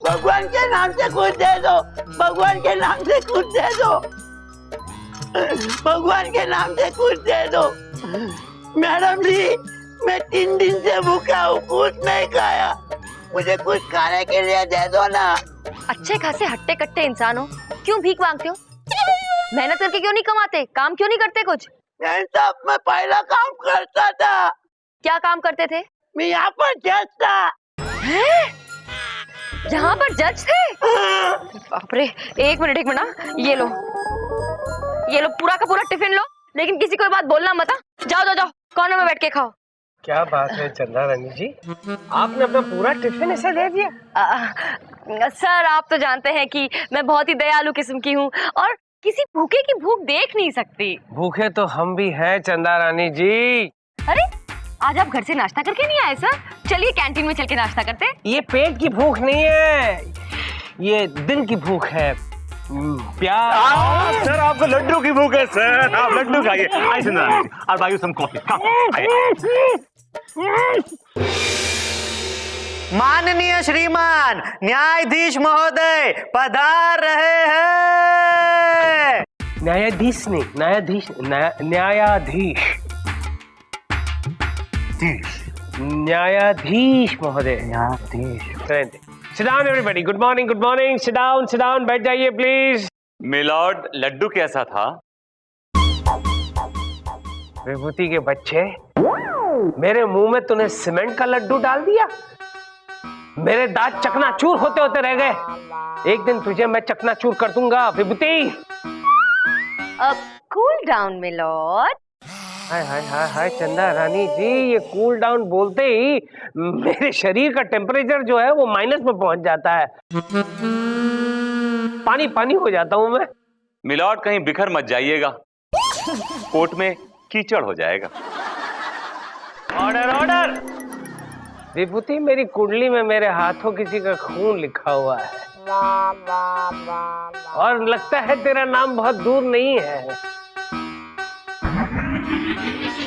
भगवान के नाम से कुछ दे दो, भगवान के नाम से कुछ दे दो, भगवान के नाम से कुछ दे दो। मैडम जी, मैं 3 दिन से भूखा हूँ, कुछ नहीं खाया, मुझे कुछ खाने के लिए दे दो ना। अच्छे खासे हट्टे कट्टे इंसान हो, क्यों भीख मांगते हो? मेहनत करके क्यों नहीं कमाते? काम क्यों नहीं करते कुछ? नहीं साहब, मैं पहला काम करता था। क्या काम करते थे? मैं यहाँ पर जज था। यहाँ पर जज थे? बाप रे, एक मिनट ना, ये लो पूरा का पूरा टिफिन लो, लेकिन किसी को ये बात बोलना मत। जाओ जाओ जाओ, कॉर्नर में बैठ के खाओ। क्या बात है चंदा रानी जी, आपने अपना पूरा टिफिन ऐसे दे दिया? सर, आप तो जानते हैं कि मैं बहुत ही दयालु किस्म की हूँ और किसी भूखे की भूख देख नहीं सकती। भूखे तो हम भी हैं चंदा रानी जी। अरे, आज आप घर से नाश्ता करके नहीं आए सर? चलिए कैंटीन में चल के नाश्ता करते हैं। ये पेट की भूख नहीं है, ये दिल की भूख है। प्यार। सर, आपको लड्डू की भूख है सर, आप लड्डू खाइए। आइए चंदा रानी जी, और भाई सम कॉफी। माननीय श्रीमान न्यायाधीश महोदय पधार रहे हैं। न्यायाधीश नहीं, न्यायाधीश महोदय। Sit down everybody. Good morning, good morning. Sit down. बैठ जाइए प्लीज। मिलॉर्ड, लड्डू कैसा था? विभूति के बच्चे, मेरे मुंह में तूने सीमेंट का लड्डू डाल दिया। मेरे दांत चकनाचूर होते होते रह गए। एक दिन तुझे मैं चकनाचूर कर दूंगा विभूति। अब कूल डाउन मिलॉर्ड। हाय हाय हाय हाय चंदा रानी जी, ये कूल डाउन बोलते ही मेरे शरीर का टेम्परेचर जो है वो माइनस में पहुंच जाता है। पानी पानी हो जाता हूं मैं। मिलॉर्ड, कहीं बिखर मत जाइएगा, कोर्ट में कीचड़ हो जाएगा। Order order. विभूति, मेरी कुंडली में मेरे हाथों किसी का खून लिखा हुआ है और लगता है तेरा नाम बहुत दूर नहीं है।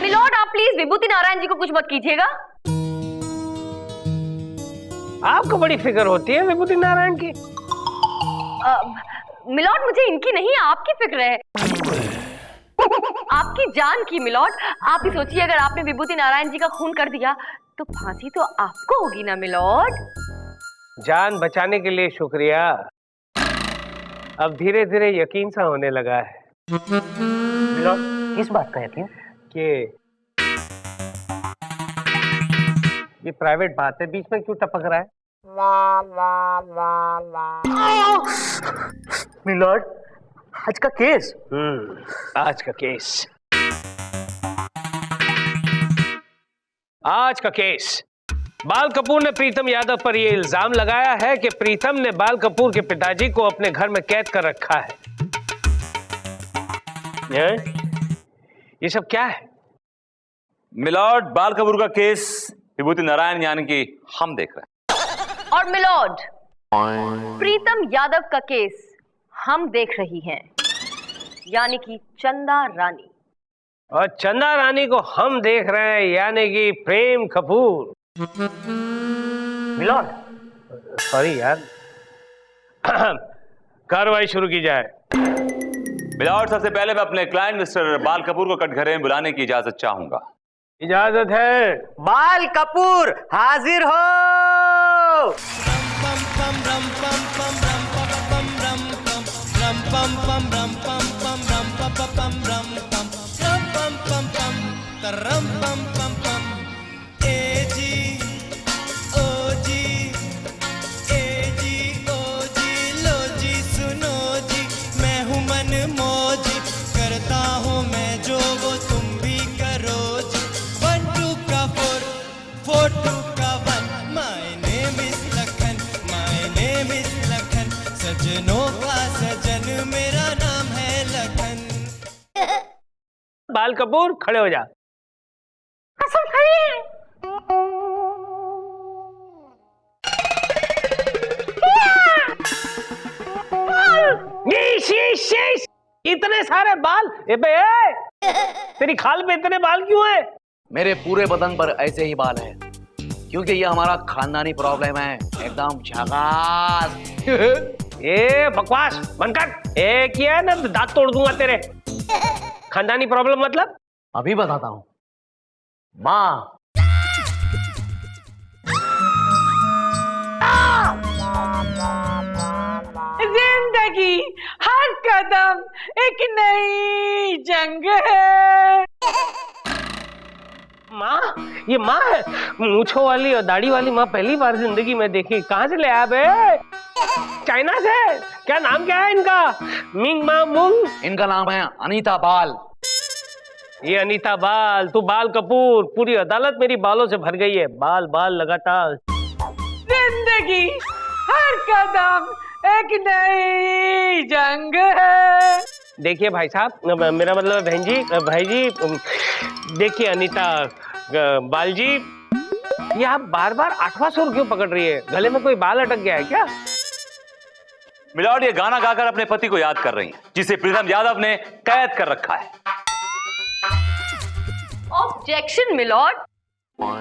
मिलॉर्ड, आप प्लीज विभूति नारायण जी को कुछ मत कीजिएगा। आपको बड़ी फिक्र होती है विभूति नारायण की? मिलॉर्ड, मुझे इनकी नहीं आपकी फिक्र है, आपकी जान की। मिलॉर्ड, आप ही सोचिए, अगर आपने विभूति नारायण जी का खून कर दिया तो फांसी तो आपको होगी ना मिलॉर्ड। जान बचाने के लिए शुक्रिया। अब धीरे धीरे यकीन सा होने लगा है। मिलॉर्ड, किस बात का यकीन? कि ये प्राइवेट बात है, बीच में क्यों टपक रहा है? मिलॉर्ड, आज का केस। आज का केस बाल कपूर ने प्रीतम यादव पर यह इल्जाम लगाया है कि प्रीतम ने बाल कपूर के पिताजी को अपने घर में कैद कर रखा है। ये सब क्या है? मिलॉर्ड, बाल कपूर का केस विभूति नारायण यानी कि हम देख रहे हैं। और मिलॉर्ड, प्रीतम यादव का केस हम देख रही हैं, यानी कि चंदा रानी। और चंदा रानी को हम देख रहे हैं, यानी कि प्रेम कपूर। मिलॉर्ड, सॉरी यार। कार्रवाई शुरू की जाए। मिलॉर्ड, सबसे पहले मैं अपने क्लाइंट मिस्टर बाल कपूर को कटघरे में बुलाने की इजाजत चाहूंगा। इजाजत है। बाल कपूर हाजिर हो। बाल कपूर, खड़े हो जा। कसम खाइए। इतने सारे बाल? तेरी खाल पे इतने बाल क्यों है? मेरे पूरे बदन पर ऐसे ही बाल हैं। क्योंकि ये हमारा खानदानी प्रॉब्लम है, एकदम झकास। ए बकवास बंद कर। एक ही है ना, दांत तोड़ दूंगा तेरे। खानदानी प्रॉब्लम मतलब? अभी बताता हूँ। माँ, जिंदगी हर कदम एक नई जंग है। माँ, ये माँ है? मूंछों वाली और दाढ़ी वाली माँ पहली बार जिंदगी में देखी। कहाँ से ले आया बे? चाइना से? क्या नाम क्या है इनका? मिंग मा मुंग? इनका नाम है अनीता बाल। ये अनीता बाल, तू बाल कपूर। पूरी अदालत मेरी बालों से भर गई है, बाल बाल लगातार। जिंदगी हर कदम एक नई जंग है। देखिए भाई साहब, मेरा मतलब बहन जी, भाई जी, देखिए अनीता बाल जी, ये आप बार बार 8वां सुर क्यों पकड़ रही है? गले में कोई बाल अटक गया है क्या? मिलॉर्ड ये गाना गाकर अपने पति को याद कर रही हैं, जिसे प्रीतम यादव ने कैद कर रखा है। ऑब्जेक्शन मिलॉर्ड,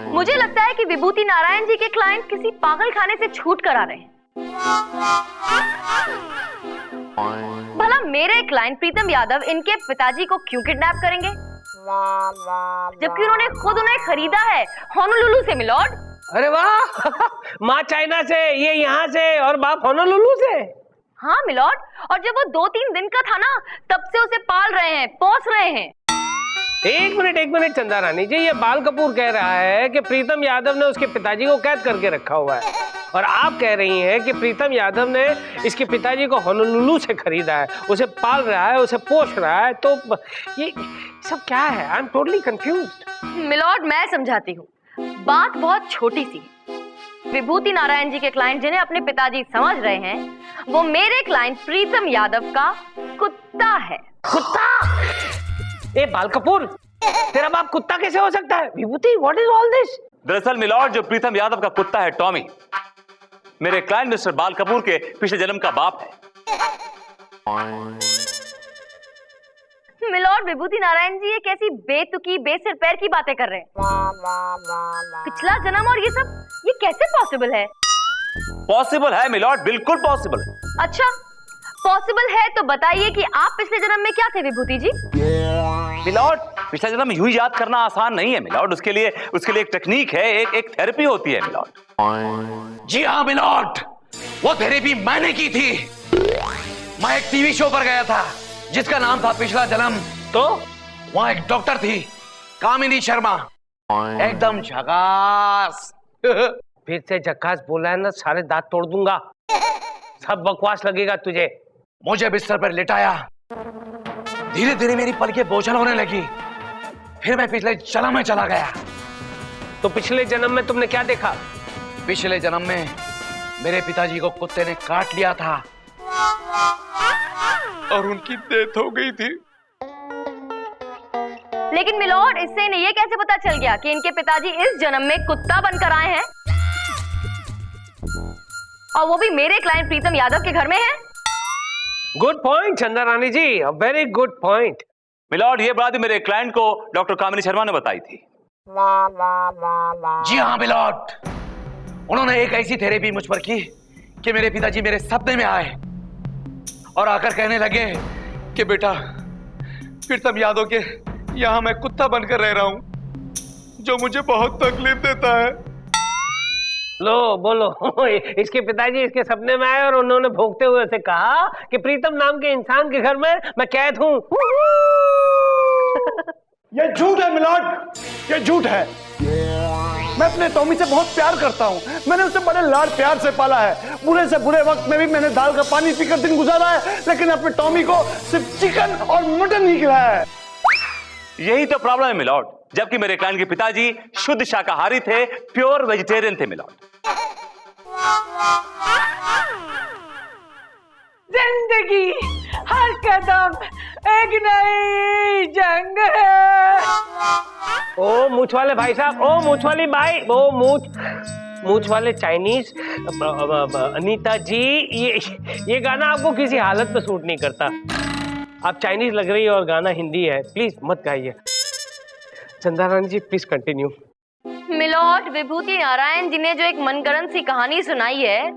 मुझे लगता है कि विभूति नारायण जी के क्लाइंट किसी पागल खाने से छूट कर आ रहे हैं। भला मेरे क्लाइंट प्रीतम यादव इनके पिताजी को क्यों किडनैप करेंगे, जबकि उन्होंने खुद उन्हें खरीदा है होनोलुलु से मिलॉर्ड। अरे वाह, माँ चाइना से, ये यहाँ से और बाप होनोलुलु से। हाँ मिलॉर्ड, और जब वो 2-3 दिन का था ना, तब से उसे पाल रहे हैं, पोस रहे हैं। एक मिनट चंदा रानी जी, ये बाल कपूर कह रहा है कि प्रीतम यादव ने उसके पिताजी को कैद करके रखा हुआ है, और आप कह रही हैं कि प्रीतम यादव ने इसके पिताजी को होनोलुलु से खरीदा है, उसे पाल रहा है, उसे पोष रहा है। तो ये सब क्या है? I am totally confused. Milord मैं समझाती हूँ, बात बहुत छोटी सी है। विभूति नारायण जी के क्लाइंट जिन्हें अपने पिताजी समझ रहे हैं, वो मेरे क्लाइंट प्रीतम यादव का कुत्ता है। कुत्ता? ए बाल कपूर, तेरा बाप कुत्ता कैसे हो सकता है? विभूति, व्हाट इज ऑल दिस? दरअसल मिलॉर्ड, जो प्रीतम यादव का कुत्ता है टॉमी, मेरे क्लाइंट मिस्टर बाल कपूर के पिछले जन्म का बाप है। मिलॉर्ड, विभूति नारायण जी ये कैसी बेतुकी बेसिर पैर की बातें कर रहे हैं? पिछला जन्म और ये सब, ये कैसे पॉसिबल है? पॉसिबल है मिलॉर्ड, बिल्कुल पॉसिबल है। अच्छा पॉसिबल है तो बताइए कि आप पिछले जन्म में क्या थे विभूति जी? मिलॉर्ड, पिछला जन्म यूं ही याद करना आसान नहीं है मिलॉर्ड, उसके लिए एक टेक्निक है, एक थेरेपी होती है मिलॉर्ड। जी हाँ मिलॉर्ड, वो थेरेपी मैंने की थी। मैं एक टीवी शो पर गया था जिसका नाम था पिछला जन्म। तो वहाँ एक डॉक्टर थी, कामिनी शर्मा, एकदम झकास। फिर से झक्कास बोला है ना, सारे दांत तोड़ दूंगा। सब बकवास लगेगा तुझे। मुझे बिस्तर पर लिटाया, धीरे धीरे मेरी पलकें बोझल होने लगी, फिर मैं पिछले जन्म में चला गया। तो पिछले जन्म में तुमने क्या देखा? पिछले जन्म में मेरे पिताजी को कुत्ते ने काट लिया था और उनकी डेथ हो गई थी। लेकिन मिलॉर्ड, इससे इन्हें ये कैसे पता चल गया कि इनके पिताजी इस जन्म में कुत्ता बनकर आए हैं, और वो भी मेरे क्लाइंट प्रीतम यादव के घर में है? गुड पॉइंट चंदा रानी जी, वेरी गुड पॉइंट। मिलॉर्ड, ये बात मेरे क्लाइंट को डॉक्टर कामिनी शर्मा ने बताई थी। जी हाँ मिलॉर्ड, उन्होंने एक ऐसी थेरेपी मुझ पर की कि मेरे पिताजी मेरे सपने में आए और आकर कहने लगे कि बेटा, प्रीतम यादव के यहाँ मैं कुत्ता बनकर रह रहा हूँ, जो मुझे बहुत तकलीफ देता है। लो बोलो, इसके पिताजी इसके सपने में आए और उन्होंने भोंकते हुए उसे कहा कि प्रीतम नाम के इंसान के घर में मैं कैद हूँ। ये झूठ है मिलॉर्ड, ये झूठ है। मैं अपने टॉमी से बहुत प्यार करता हूँ, मैंने उसे बड़े लाड प्यार से पाला है। बुरे से बुरे वक्त में भी मैंने दाल का पानी पीकर दिन गुजारा है, लेकिन अपने टॉमी को सिर्फ चिकन और मटन ही खिलाया है। यही तो प्रॉब्लम है मिलॉर्ड, जबकि मेरे क्लाइंट के पिताजी शुद्ध शाकाहारी थे, प्योर वेजिटेरियन थे मिलॉर्ड। जिंदगी हर कदम एक नई जंग है। ओ मूछ वाले भाई साहब, ओ मूछ वाली भाई, ओ मूछ वाले चाइनीज अनीता जी, ये गाना आपको किसी हालत में सूट नहीं करता। आप चाइनीज लग रही है और गाना हिंदी है, प्लीज मत गाइए। चंदा रानी जी प्लीज कंटिन्यू। मिलॉर्ड, मिलॉर्ड, विभूति नारायण जी ने जो एक मनगढ़ंत सी कहानी सुनाई है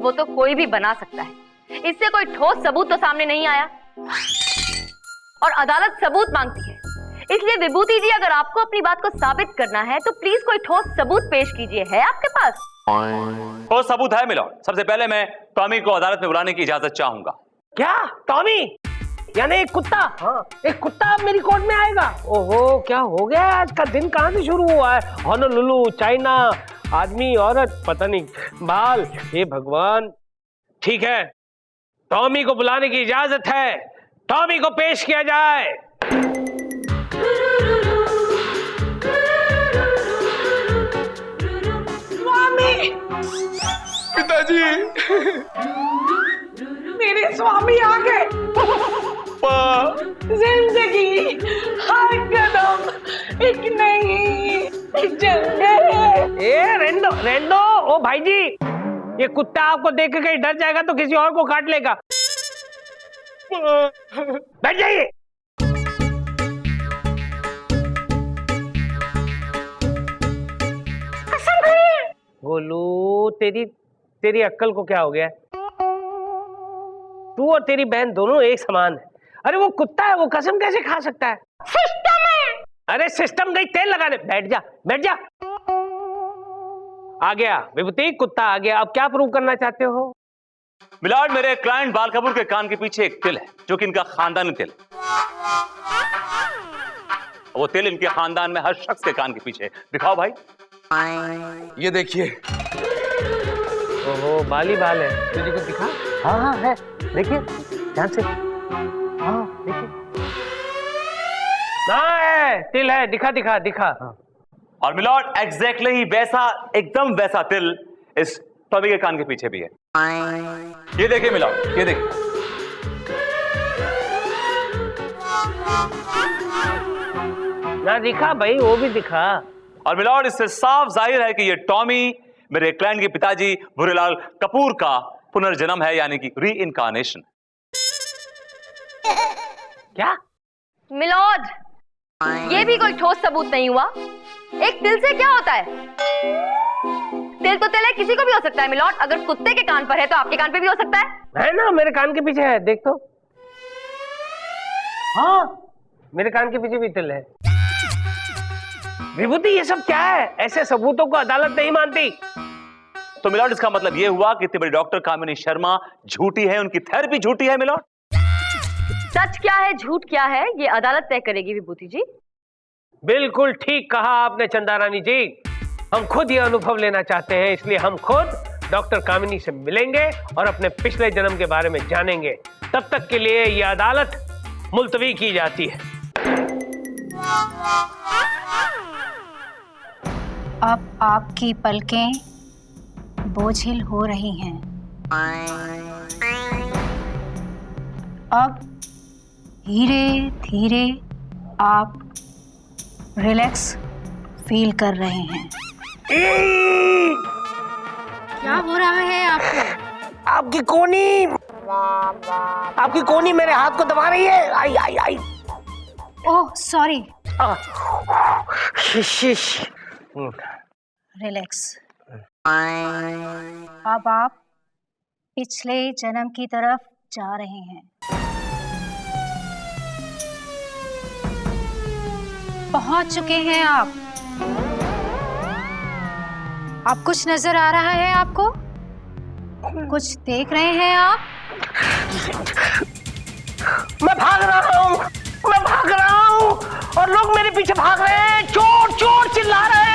वो तो कोई भी बना सकता है। इससे कोई ठोस सबूत तो सामने नहीं आया और अदालत सबूत मांगती है। इसलिए विभूति जी, अगर आपको अपनी बात को साबित करना है तो प्लीज कोई ठोस सबूत पेश कीजिए। है आपके पास? ठोस सबूत है मिलॉर्ड। सबसे पहले मैं टॉमी को अदालत में बुलाने की इजाजत चाहूंगा। क्या? टॉमी यानी एक कुत्ता? हाँ, एक कुत्ता अब मेरी कोर्ट में आएगा? ओहो, क्या हो गया? आज का दिन कहां से शुरू हुआ है? होनोलुलु, चाइना, आदमी, औरत, पता नहीं बाल। हे भगवान। ठीक है, टॉमी को बुलाने की इजाजत है। टॉमी को पेश किया जाए। स्वामी, पिताजी, मेरे स्वामी आ गए। जिंदगी हर कदम एक नई जंग। ए रेंडो रेंडो, ओ भाई जी, ये कुत्ता आपको देख के कहीं डर जाएगा तो किसी और को काट लेगा। बैठ जाइए। गोलू, तेरी अक्ल को क्या हो गया? तू और तेरी बहन दोनों एक समान है। अरे वो कुत्ता है, वो कसम कैसे खा सकता है? सिस्टम है। अरे सिस्टम गई तेल लगाने। बैठ जा, बैठ जा। आ गया विभूति, कुत्ता आ गया। अब क्या प्रूव करना चाहते हो? मिलॉर्ड, मेरे क्लाइंट बाल कपूर के कान के पीछे एक तिल है जो कि इनका खानदानी तिल। वो तिल इनके खानदान में हर शख्स के कान के पीछे। दिखाओ भाई। ये देखिए। ओहो, बाल ही बाल है। तुझे को दिखा? हाँ हाँ है, देखिए ध्यान से। हाँ देखिए, हाँ है, तिल है। दिखा दिखा दिखा। हाँ। और मिलॉर्ड, एग्जैक्टली ही वैसा, एकदम वैसा तिल इस टॉमी के कान के पीछे भी है। ये देखिए मिलॉर्ड, ये देखिए। ना दिखा भाई, वो भी दिखा। और मिलॉर्ड, इससे साफ जाहिर है कि ये टॉमी मेरे क्लाइंट के पिताजी भूरेलाल कपूर का पुनर्जन्म है, यानी कि री इनकारनेशन। क्या? मिलॉर्ड, ये भी कोई ठोस सबूत नहीं हुआ। एक तिल से क्या होता है? तिल तो तिल है, किसी को भी हो सकता है मिलॉर्ड। अगर कुत्ते के कान पर है तो आपके कान पे भी हो सकता है ना? मेरे कान के पीछे है, देख तो। हाँ, मेरे कान के पीछे भी तिल है। विभूति, ये सब क्या है? ऐसे सबूतों को अदालत नहीं मानती। तो मिलॉर्ड, इसका मतलब ये हुआ कि इतनी बड़ी डॉक्टर कामिनी शर्मा झूठी है, उनकी थेरेपी झूठी है मिलॉर्ड। सच क्या है, झूठ क्या है, ये अदालत तय करेगी विभूति जी। बिल्कुल ठीक कहा आपने चंदा रानी जी। हम खुद ये अनुभव लेना चाहते हैं, इसलिए हम खुद डॉक्टर कामिनी से मिलेंगे और अपने पिछले जन्म के बारे में जानेंगे। तब तक के लिए ये अदालत मुलतवी की जाती है। अब आपकी पलकें बोझिल हो रही हैं। अब धीरे धीरे आप रिलैक्स फील कर रहे हैं। क्या हो रहा है आपको? आपकी कोनी मेरे हाथ को दबा रही है। I I I. Oh sorry. Shh. Relax. अब आप पिछले जन्म की तरफ जा रहे हैं। पहुंच चुके हैं आप। आप कुछ नजर आ रहा है आपको? कुछ देख रहे हैं आप? मैं भाग रहा हूँ और लोग मेरे पीछे भाग रहे हैं। चोर चोर चिल्ला रहे हैं।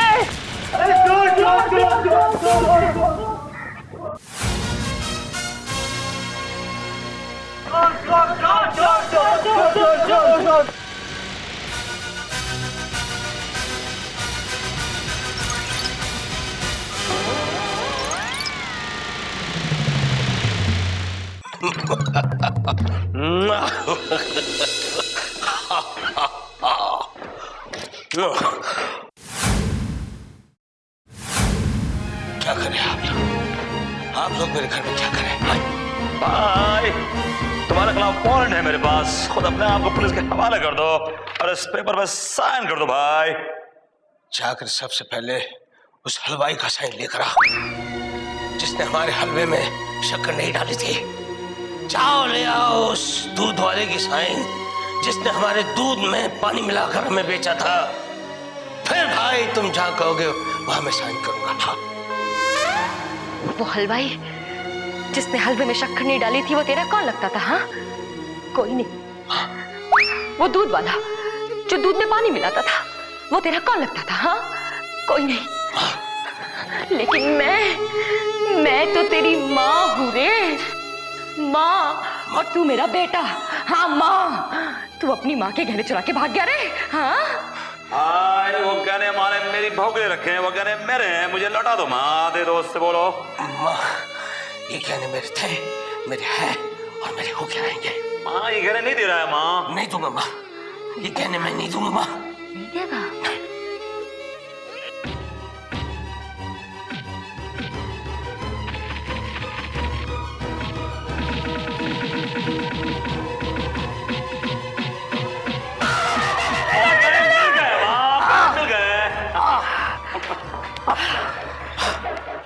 क्या करें आप लोग मेरे घर में क्या करें? भाई, तुम्हारे खिलाफ वारंट है मेरे पास। खुद अपने आप को पुलिस के हवाले कर दो और इस पेपर पर साइन कर दो भाई। जाकर सबसे पहले उस हलवाई का साइन लेकर आ, जिसने हमारे हलवे में शक्कर नहीं डाली थी। जाओ ले आओ उस दूध वाले की साइन, जिसने हमारे दूध में पानी मिलाकर हमें बेचा था। फिर भाई तुम जहाँ कहोगे वहां मैं साइन करूंगा। हाँ। वो हलवाई जिसने हलवे में शक्कर नहीं डाली थी, वो तेरा कौन लगता था? हाँ, कोई नहीं। वो दूध वाला जो दूध में पानी मिलाता था, वो तेरा कौन लगता था? हाँ, कोई नहीं। लेकिन मैं तो तेरी माँ हूँ रे, माँ, और तू मेरा बेटा। हाँ माँ, तू अपनी माँ के गहने चुरा के भाग गया रे। हाँ, वो गहने हमारे मेरी बहू के लिए रखे हैं, वो गहने मेरे हैं, मुझे लौटा दो माँ, दे दो उससे बोलो। माँ, ये गहने मेरे थे, मेरे हैं और मेरे होके रहेंगे। माँ ये गहने नहीं दे रहा है माँ। नहीं दूंगा माँ, ये गहने मैं नहीं दूंगा माँ। नहीं देगा?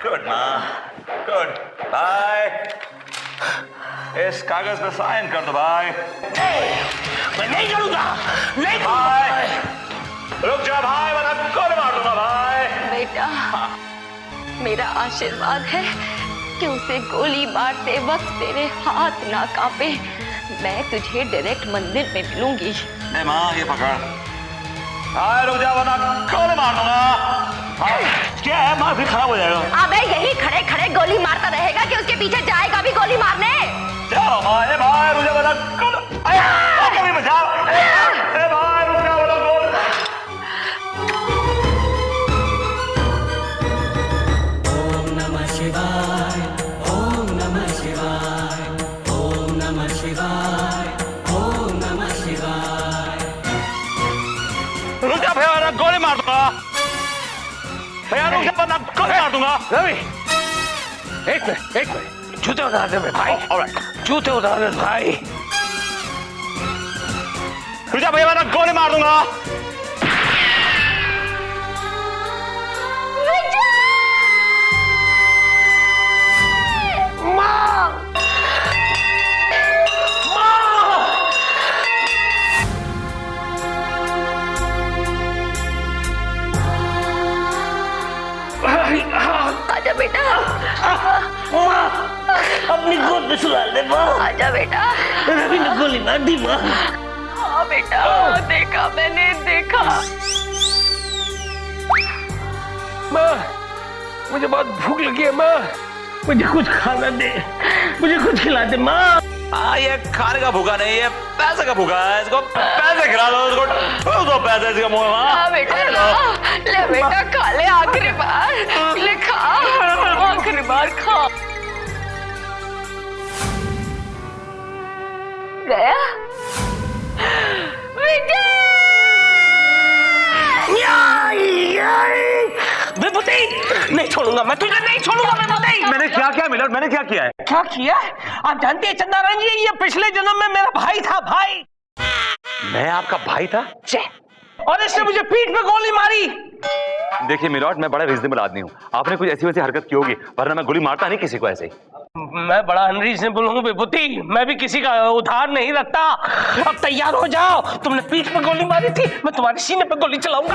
गुड माँ, गुड। भाई इस कागज पे साइन कर दो भाई। मैं नहीं करूंगा, नहीं भाई रुक जा भाई, वरना गोली मार दूंगा भाई। बेटा, मेरा आशीर्वाद है कि उसे गोली मारते वक्त तेरे हाथ ना कांपे। मैं तुझे डायरेक्ट मंदिर में मिलूंगी। ए माँ ये पकड़। भाई रुक जा वरना गोली मार दूंगा। क्या है माँ, फिर खराब हो जाएगा। अबे यही खड़े खड़े गोली मारता रहेगा कि उसके पीछे जाएगा भी गोली मारने? चलो माँ, ए भाई रुक जा वरना गोली। कभी बचाओ। ए भाई रुक जा वरना गोली। रुक जा भैया, वरना गोली मार दूंगा। भैया रुक जा वरना गोली मार दूंगा। रवि, एक मिनट, जूते उतार दे मेरे भाई। ऑलराइट, जूते उतार दे भाई। रुक जा भैया, वरना गोली मार दूंगा। आजा बेटा, अपनी गोद में सुला ले माँ। आजा बेटा। रवि ने गोली मार दी माँ। हाँ बेटा, देखा मैंने, देखा। माँ, मुझे बहुत भूख लगी है माँ, मुझे कुछ खाना दे, मुझे कुछ खिला दे माँ। हाँ ये खाने का भूखा नहीं, ये पैसे का भूखा है। इसको पैसे खिला दो, इसको ठोक दो पैसे इसके मुंह में। हाँ बेटा, ले बेटा, खा ले, आखिरी बार ले, खा, आखिरी बार खा। गया नहीं छोड़ूंगा मैं तुझे, नहीं छोड़ूंगा मैं विजय। मैंने क्या किया मिलट, मैंने क्या किया है? क्या किया? आप जानते हैं चंद्रारायण जी, ये पिछले जन्म में मेरा भाई था, भाई। मैं आपका भाई था? और इसने मुझे पीठ पे गोली मारी। देखिए मिलट, मैं बड़ा रीजनेबल आदमी हूँ, आपने कुछ ऐसी वैसी हरकत की होगी, वरना मैं गोली मारता नहीं किसी को ऐसे ही। मैं बड़ा अनरीजनेबल हूँ विभूति, मैं भी किसी का उधार नहीं रखता। अब तैयार हो जाओ, तुमने पीठ पे गोली मारी थी, मैं तुम्हारे सीने पे गोली चलाऊंगा।